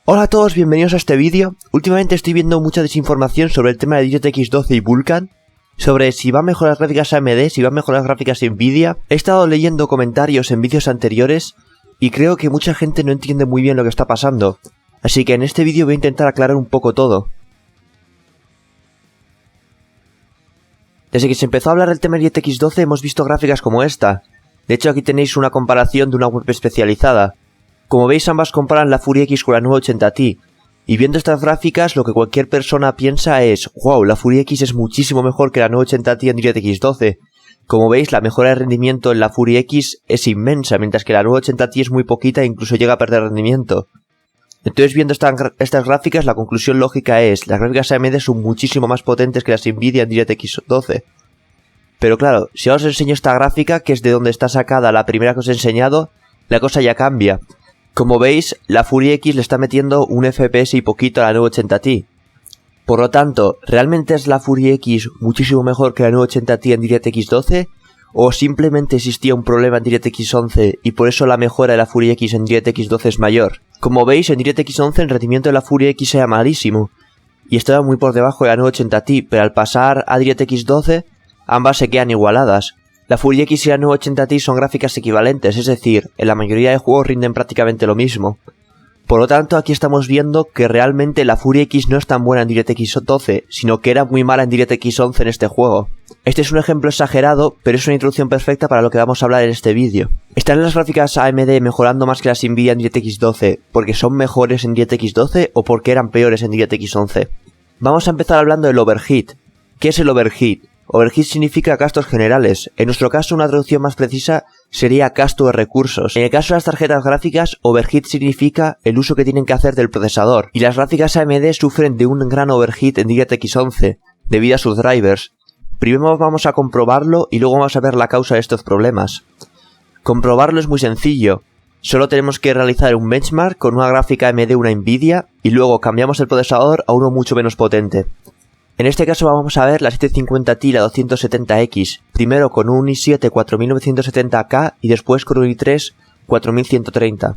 Hola a todos, bienvenidos a este vídeo. Últimamente estoy viendo mucha desinformación sobre el tema de DirectX 12 y Vulkan, sobre si van mejor las gráficas AMD, si van mejor las gráficas Nvidia. He estado leyendo comentarios en vídeos anteriores y creo que mucha gente no entiende muy bien lo que está pasando. Así que en este vídeo voy a intentar aclarar un poco todo. Desde que se empezó a hablar del tema de DirectX 12 hemos visto gráficas como esta. De hecho aquí tenéis una comparación de una web especializada. Como veis, ambas comparan la Fury X con la 980 Ti, y viendo estas gráficas lo que cualquier persona piensa es wow, la Fury X es muchísimo mejor que la 980 Ti en DirectX 12. Como veis, la mejora de rendimiento en la Fury X es inmensa, mientras que la 980 Ti es muy poquita e incluso llega a perder rendimiento. Entonces, viendo estas gráficas, la conclusión lógica es las gráficas AMD son muchísimo más potentes que las Nvidia en DirectX 12. Pero claro, si ahora os enseño esta gráfica, que es de donde está sacada la primera que os he enseñado, la cosa ya cambia. Como veis, la Fury X le está metiendo un FPS y poquito a la 980 Ti. Por lo tanto, ¿realmente es la Fury X muchísimo mejor que la 980 Ti en DirectX 12? ¿O simplemente existía un problema en DirectX 11 y por eso la mejora de la Fury X en DirectX 12 es mayor? Como veis, en DirectX 11 el rendimiento de la Fury X era malísimo y estaba muy por debajo de la 980 Ti, pero al pasar a DirectX 12, ambas se quedan igualadas. La Fury X y la 980 Ti son gráficas equivalentes, es decir, en la mayoría de juegos rinden prácticamente lo mismo. Por lo tanto, aquí estamos viendo que realmente la Fury X no es tan buena en DirectX 12, sino que era muy mala en DirectX 11 en este juego. Este es un ejemplo exagerado, pero es una introducción perfecta para lo que vamos a hablar en este vídeo. ¿Están las gráficas AMD mejorando más que las Nvidia en DirectX 12 porque son mejores en DirectX 12 o porque eran peores en DirectX 11? Vamos a empezar hablando del overheat. ¿Qué es el overheat? Overheat significa gastos generales. En nuestro caso, una traducción más precisa sería gasto de recursos. En el caso de las tarjetas gráficas, overheat significa el uso que tienen que hacer del procesador. Y las gráficas AMD sufren de un gran overheat en DirectX 11, debido a sus drivers. Primero vamos a comprobarlo y luego vamos a ver la causa de estos problemas. Comprobarlo es muy sencillo. Solo tenemos que realizar un benchmark con una gráfica AMD y una Nvidia y luego cambiamos el procesador a uno mucho menos potente. En este caso vamos a ver la 750 Ti y la 270X, primero con un i7 4970K y después con un i3 4130.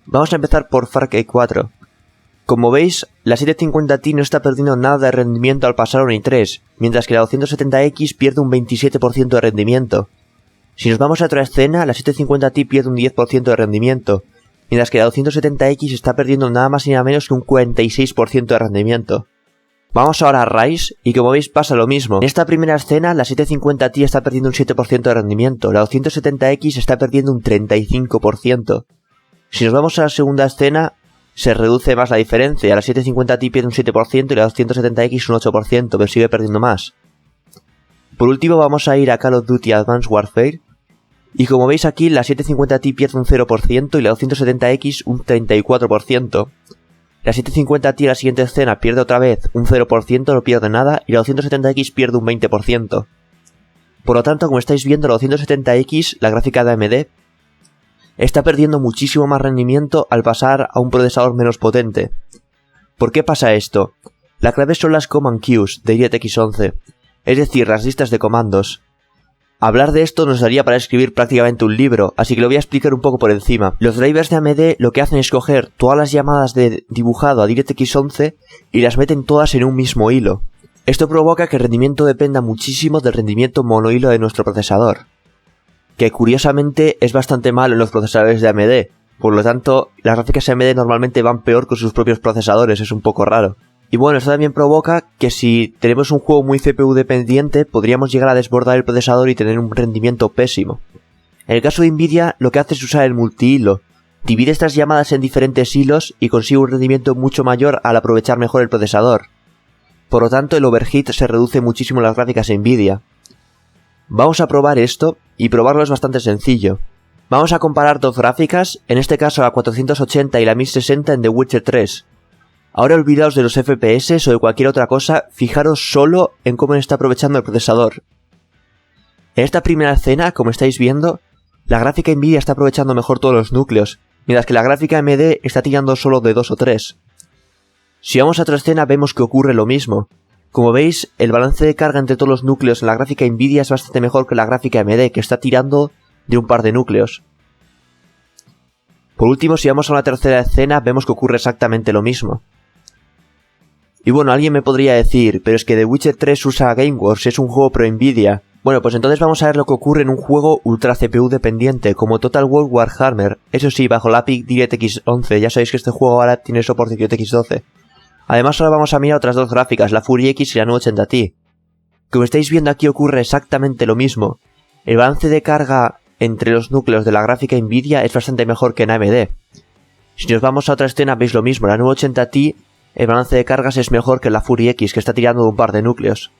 Vamos a empezar por Far Cry 4. Como veis, la 750 Ti no está perdiendo nada de rendimiento al pasar a un i3, mientras que la 270X pierde un 27% de rendimiento. Si nos vamos a otra escena, la 750 Ti pierde un 10% de rendimiento, mientras que la 270X está perdiendo nada más y nada menos que un 46% de rendimiento. Vamos ahora a Rise, y como veis pasa lo mismo. En esta primera escena, la 750 Ti está perdiendo un 7% de rendimiento, la 270X está perdiendo un 35%. Si nos vamos a la segunda escena, se reduce más la diferencia, la 750 Ti pierde un 7% y la 270X un 8%, pero sigue perdiendo más. Por último vamos a ir a Call of Duty Advanced Warfare, y como veis aquí, la 750 Ti pierde un 0% y la 270X un 34%. La 750 Ti en la siguiente escena pierde otra vez un 0%, no pierde nada, y la 270X pierde un 20%. Por lo tanto, como estáis viendo, la 270X, la gráfica de AMD, está perdiendo muchísimo más rendimiento al pasar a un procesador menos potente. ¿Por qué pasa esto? La clave son las command queues de DirectX 11, es decir, las listas de comandos. Hablar de esto nos daría para escribir prácticamente un libro, así que lo voy a explicar un poco por encima. Los drivers de AMD lo que hacen es coger todas las llamadas de dibujado a DirectX 11 y las meten todas en un mismo hilo. Esto provoca que el rendimiento dependa muchísimo del rendimiento monohilo de nuestro procesador, que curiosamente es bastante malo en los procesadores de AMD, por lo tanto las gráficas AMD normalmente van peor con sus propios procesadores, es un poco raro. Y bueno, esto también provoca que si tenemos un juego muy CPU dependiente, podríamos llegar a desbordar el procesador y tener un rendimiento pésimo. En el caso de Nvidia, lo que hace es usar el multihilo. Divide estas llamadas en diferentes hilos y consigue un rendimiento mucho mayor al aprovechar mejor el procesador. Por lo tanto, el overheat se reduce muchísimo en las gráficas Nvidia. Vamos a probar esto, y probarlo es bastante sencillo. Vamos a comparar dos gráficas, en este caso la 480 y la 1060 en The Witcher 3. Ahora olvidaos de los FPS o de cualquier otra cosa, fijaros solo en cómo está aprovechando el procesador. En esta primera escena, como estáis viendo, la gráfica Nvidia está aprovechando mejor todos los núcleos, mientras que la gráfica AMD está tirando solo de 2 o 3. Si vamos a otra escena vemos que ocurre lo mismo. Como veis, el balance de carga entre todos los núcleos en la gráfica Nvidia es bastante mejor que la gráfica AMD, que está tirando de un par de núcleos. Por último, si vamos a una tercera escena, vemos que ocurre exactamente lo mismo. Y bueno, alguien me podría decir, pero es que The Witcher 3 usa GameWorks, es un juego pro Nvidia. Bueno, pues entonces vamos a ver lo que ocurre en un juego ultra CPU dependiente, como Total War Warhammer. Eso sí, bajo la API DirectX 11, ya sabéis que este juego ahora tiene soporte DirectX 12. Además ahora vamos a mirar otras dos gráficas, la Fury X y la 980ti. Como estáis viendo aquí ocurre exactamente lo mismo. El balance de carga entre los núcleos de la gráfica Nvidia es bastante mejor que en AMD. Si nos vamos a otra escena veis lo mismo, la 980ti, el balance de cargas es mejor que la Fury X, que está tirando de un par de núcleos.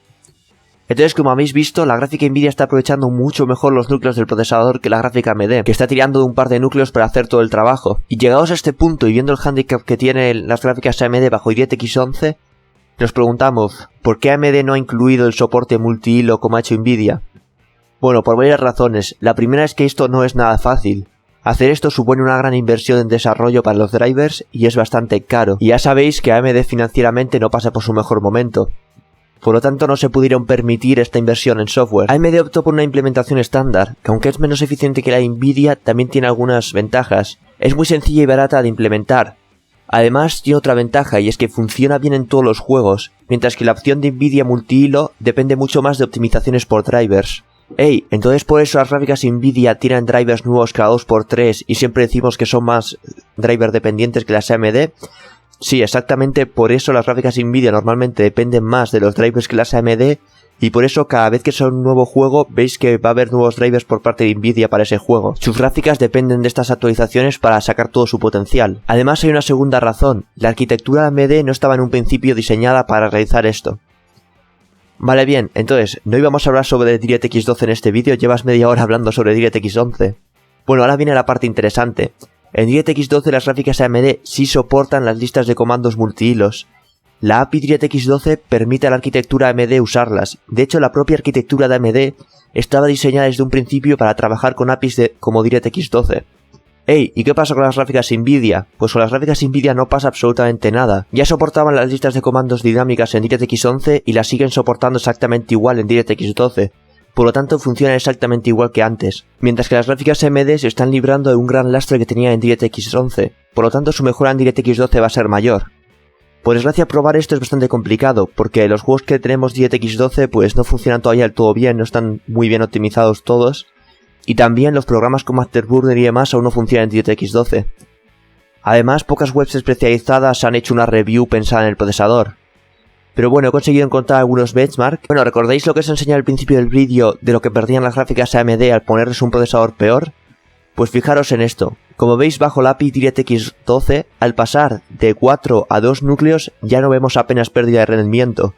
Entonces, como habéis visto, la gráfica Nvidia está aprovechando mucho mejor los núcleos del procesador que la gráfica AMD, que está tirando de un par de núcleos para hacer todo el trabajo. Y llegados a este punto y viendo el handicap que tienen las gráficas AMD bajo DirectX 11, nos preguntamos, ¿por qué AMD no ha incluido el soporte multihilo como ha hecho Nvidia? Bueno, por varias razones. La primera es que esto no es nada fácil. Hacer esto supone una gran inversión en desarrollo para los drivers y es bastante caro. Y ya sabéis que AMD financieramente no pasa por su mejor momento. Por lo tanto no se pudieron permitir esta inversión en software. AMD optó por una implementación estándar, que aunque es menos eficiente que la Nvidia, también tiene algunas ventajas. Es muy sencilla y barata de implementar. Además tiene otra ventaja y es que funciona bien en todos los juegos, mientras que la opción de Nvidia multihilo depende mucho más de optimizaciones por drivers. Ey, entonces por eso las gráficas Nvidia tiran drivers nuevos cada 2×3 y siempre decimos que son más driver dependientes que las AMD. Sí, exactamente por eso las gráficas Nvidia normalmente dependen más de los drivers que las AMD y por eso cada vez que sale un nuevo juego veis que va a haber nuevos drivers por parte de Nvidia para ese juego. Sus gráficas dependen de estas actualizaciones para sacar todo su potencial. Además hay una segunda razón, la arquitectura de AMD no estaba en un principio diseñada para realizar esto. Vale, bien, entonces, no íbamos a hablar sobre DirectX 12 en este vídeo, llevas media hora hablando sobre DirectX 11. Bueno, ahora viene la parte interesante. En DirectX 12 las gráficas AMD sí soportan las listas de comandos multihilos. La API DirectX 12 permite a la arquitectura AMD usarlas. De hecho, la propia arquitectura de AMD estaba diseñada desde un principio para trabajar con APIs como DirectX 12. Ey, ¿y qué pasa con las gráficas Nvidia? Pues con las gráficas Nvidia no pasa absolutamente nada. Ya soportaban las listas de comandos dinámicas en DirectX 11 y las siguen soportando exactamente igual en DirectX 12. Por lo tanto funcionan exactamente igual que antes. Mientras que las gráficas AMD se están librando de un gran lastre que tenían en DirectX 11. Por lo tanto su mejora en DirectX 12 va a ser mayor. Por desgracia probar esto es bastante complicado, porque los juegos que tenemos DirectX 12 pues no funcionan todavía del todo bien, no están muy bien optimizados todos. Y también los programas como Afterburner y demás aún no funcionan en DirectX 12. Además, pocas webs especializadas han hecho una review pensada en el procesador. Pero bueno, he conseguido encontrar algunos benchmarks. Bueno, ¿recordáis lo que os enseñé al principio del vídeo de lo que perdían las gráficas AMD al ponerles un procesador peor? Pues fijaros en esto. Como veis bajo la API DirectX 12, al pasar de 4 a 2 núcleos ya no vemos apenas pérdida de rendimiento.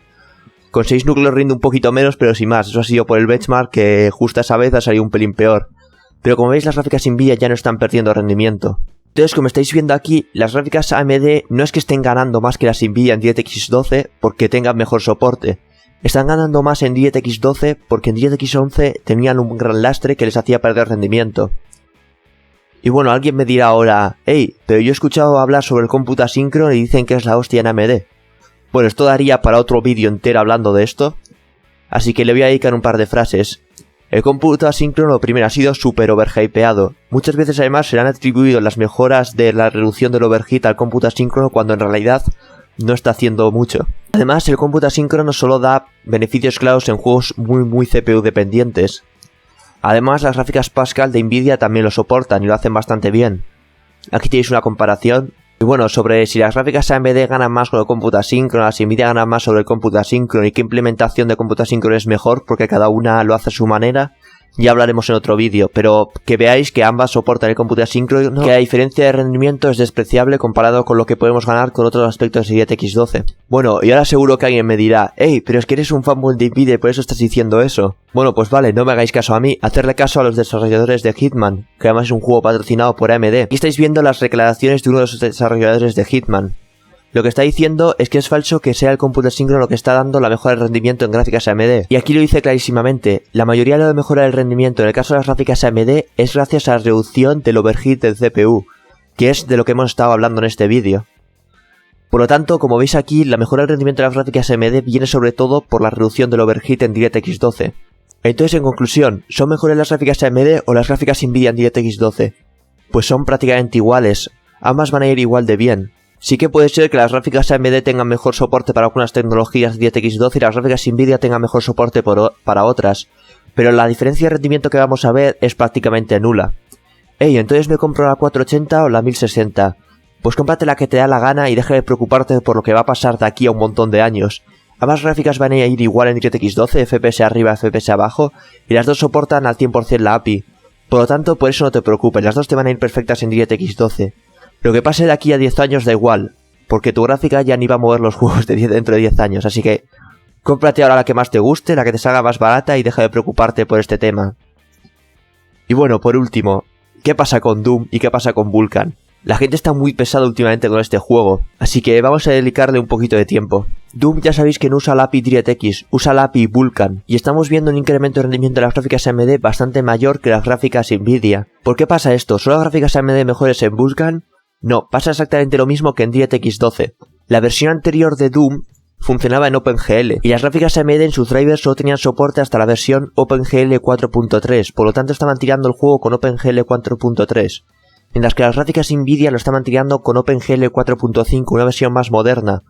Con 6 núcleos rinde un poquito menos, pero sin más. Eso ha sido por el benchmark que justo a esa vez ha salido un pelín peor. Pero como veis las gráficas Nvidia ya no están perdiendo rendimiento. Entonces, como estáis viendo aquí, las gráficas AMD no es que estén ganando más que las Nvidia en DirectX 12 porque tengan mejor soporte. Están ganando más en DirectX 12 porque en DirectX 11 tenían un gran lastre que les hacía perder rendimiento. Y bueno, alguien me dirá ahora, hey, pero yo he escuchado hablar sobre el cómputo asíncrono y dicen que es la hostia en AMD. Bueno, esto daría para otro vídeo entero hablando de esto, así que le voy a dedicar un par de frases. El cómputo asíncrono primero ha sido súper overhypeado. Muchas veces además se le han atribuido las mejoras de la reducción del overheat al cómputo asíncrono cuando en realidad no está haciendo mucho. Además, el cómputo asíncrono solo da beneficios claros en juegos muy CPU dependientes. Además, las gráficas Pascal de Nvidia también lo soportan y lo hacen bastante bien. Aquí tenéis una comparación. Y bueno, sobre si las gráficas AMD ganan más con el cómputo asíncrono, las Nvidia ganan más sobre el cómputo asíncrono y qué implementación de cómputo asíncrono es mejor porque cada una lo hace a su manera, ya hablaremos en otro vídeo, pero que veáis que ambas soportan el cómputo asíncrono, que la diferencia de rendimiento es despreciable comparado con lo que podemos ganar con otros aspectos de DirectX 12. Bueno, y ahora seguro que alguien me dirá, hey, pero es que eres un fanboy de Nvidia y por eso estás diciendo eso. Bueno, pues vale, no me hagáis caso a mí, hacerle caso a los desarrolladores de Hitman, que además es un juego patrocinado por AMD. Aquí estáis viendo las declaraciones de uno de los desarrolladores de Hitman. Lo que está diciendo es que es falso que sea el cómputo asíncrono lo que está dando la mejora del rendimiento en gráficas AMD. Y aquí lo dice clarísimamente, la mayoría de la mejora del rendimiento en el caso de las gráficas AMD es gracias a la reducción del overheat del CPU, que es de lo que hemos estado hablando en este vídeo. Por lo tanto, como veis aquí, la mejora del rendimiento de las gráficas AMD viene sobre todo por la reducción del overheat en DirectX 12. Entonces, en conclusión, ¿son mejores las gráficas AMD o las gráficas Nvidia en DirectX 12? pues son prácticamente iguales, ambas van a ir igual de bien. Sí que puede ser que las gráficas AMD tengan mejor soporte para algunas tecnologías de DirectX 12 y las gráficas Nvidia tengan mejor soporte para otras, pero la diferencia de rendimiento que vamos a ver es prácticamente nula. Ey, entonces me compro la 480 o la 1060. Pues cómprate la que te da la gana y deja de preocuparte por lo que va a pasar de aquí a un montón de años. Ambas gráficas van a ir igual en DirectX 12, FPS arriba, FPS abajo, y las dos soportan al 100% la API. Por lo tanto, por eso no te preocupes, las dos te van a ir perfectas en DirectX 12. Lo que pase de aquí a 10 años da igual, porque tu gráfica ya ni va a mover los juegos dentro de 10 años, así que cómprate ahora la que más te guste, la que te salga más barata y deja de preocuparte por este tema. Y bueno, por último, ¿qué pasa con Doom y qué pasa con Vulkan? La gente está muy pesada últimamente con este juego, así que vamos a dedicarle un poquito de tiempo. Doom ya sabéis que no usa la API DirectX, usa la API Vulkan, y estamos viendo un incremento de rendimiento de las gráficas AMD bastante mayor que las gráficas Nvidia. ¿Por qué pasa esto? ¿Son las gráficas AMD mejores en Vulkan? No, pasa exactamente lo mismo que en DirectX 12. La versión anterior de Doom funcionaba en OpenGL, y las gráficas AMD en sus drivers solo tenían soporte hasta la versión OpenGL 4.3, por lo tanto estaban tirando el juego con OpenGL 4.3. Mientras que las gráficas Nvidia lo estaban tirando con OpenGL 4.5, una versión más moderna.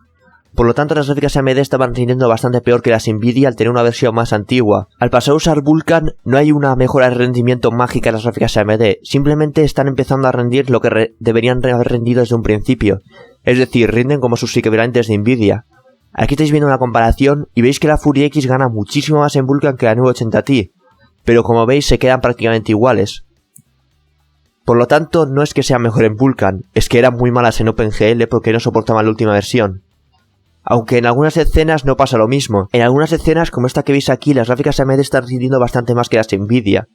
Por lo tanto, las gráficas AMD estaban rindiendo bastante peor que las Nvidia al tener una versión más antigua. Al pasar a usar Vulkan, no hay una mejora de rendimiento mágica en las gráficas AMD, simplemente están empezando a rendir lo que deberían haber rendido desde un principio. Es decir, rinden como sus equivalentes de Nvidia. Aquí estáis viendo una comparación y veis que la Fury X gana muchísimo más en Vulkan que la 980 Ti, pero como veis se quedan prácticamente iguales. Por lo tanto, no es que sea mejor en Vulkan, es que eran muy malas en OpenGL porque no soportaban la última versión. Aunque en algunas escenas no pasa lo mismo. En algunas escenas, como esta que veis aquí, las gráficas AMD están rindiendo bastante más que las Nvidia.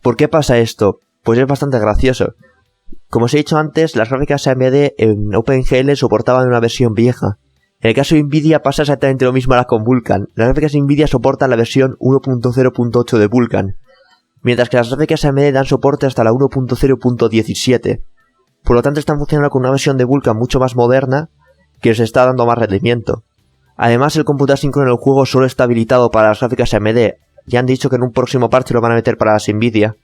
¿Por qué pasa esto? Pues es bastante gracioso. Como os he dicho antes, las gráficas AMD en OpenGL soportaban una versión vieja. En el caso de Nvidia pasa exactamente lo mismo ahora con Vulkan. Las gráficas Nvidia soportan la versión 1.0.8 de Vulkan, mientras que las gráficas AMD dan soporte hasta la 1.0.17. Por lo tanto están funcionando con una versión de Vulkan mucho más moderna que os está dando más rendimiento. Además, el cómputo asíncrono en el juego solo está habilitado para las gráficas AMD. Ya han dicho que en un próximo parche lo van a meter para las Nvidia.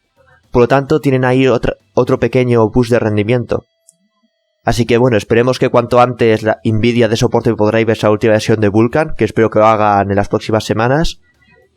Por lo tanto, tienen ahí otro pequeño boost de rendimiento. Así que bueno, esperemos que cuanto antes la Nvidia dé soporte por drivers a la última versión de Vulkan, que espero que lo hagan en las próximas semanas.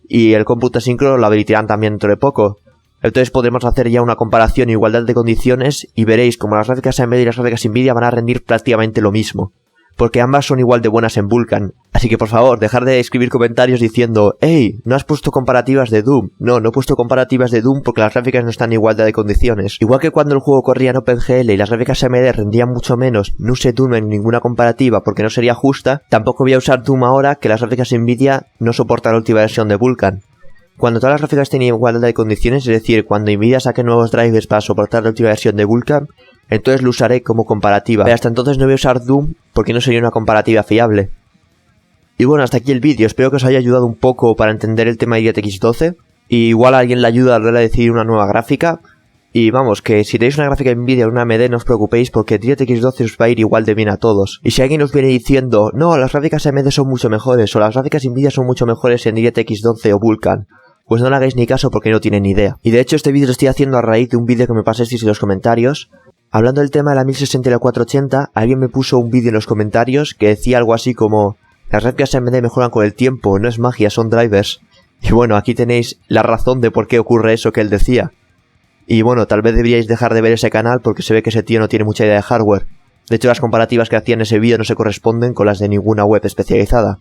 Y el cómputo asíncrono lo habilitarán también dentro de poco. Entonces podremos hacer ya una comparación en igualdad de condiciones y veréis como las gráficas AMD y las gráficas Nvidia van a rendir prácticamente lo mismo, porque ambas son igual de buenas en Vulkan. Así que por favor, dejar de escribir comentarios diciendo «Hey, ¿no has puesto comparativas de Doom?» No, no he puesto comparativas de Doom porque las gráficas no están en igualdad de condiciones. Igual que cuando el juego corría en OpenGL y las gráficas AMD rendían mucho menos, no usé Doom en ninguna comparativa porque no sería justa, tampoco voy a usar Doom ahora que las gráficas Nvidia no soportan la última versión de Vulkan. Cuando todas las gráficas tienen igualdad de condiciones, es decir, cuando Nvidia saque nuevos drivers para soportar la última versión de Vulkan, entonces lo usaré como comparativa. Pero hasta entonces no voy a usar Doom porque no sería una comparativa fiable. Y bueno, hasta aquí el vídeo. Espero que os haya ayudado un poco para entender el tema de DirectX 12. Y igual a alguien le ayuda a la hora de decidir una nueva gráfica. Y vamos, que si tenéis una gráfica Nvidia o una AMD no os preocupéis porque DirectX 12 os va a ir igual de bien a todos. Y si alguien os viene diciendo, no, las gráficas AMD son mucho mejores o las gráficas Nvidia son mucho mejores en DirectX 12 o Vulkan, pues no le hagáis ni caso porque no tienen ni idea. Y de hecho este vídeo lo estoy haciendo a raíz de un vídeo que me pasasteis en los comentarios. Hablando del tema de la 1060 y la 480, alguien me puso un vídeo en los comentarios que decía algo así como las gráficas AMD mejoran con el tiempo, no es magia, son drivers. Y bueno, aquí tenéis la razón de por qué ocurre eso que él decía. Y bueno, tal vez deberíais dejar de ver ese canal porque se ve que ese tío no tiene mucha idea de hardware. De hecho, las comparativas que hacía en ese vídeo no se corresponden con las de ninguna web especializada.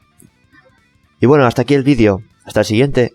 Y bueno, hasta aquí el vídeo. Hasta el siguiente.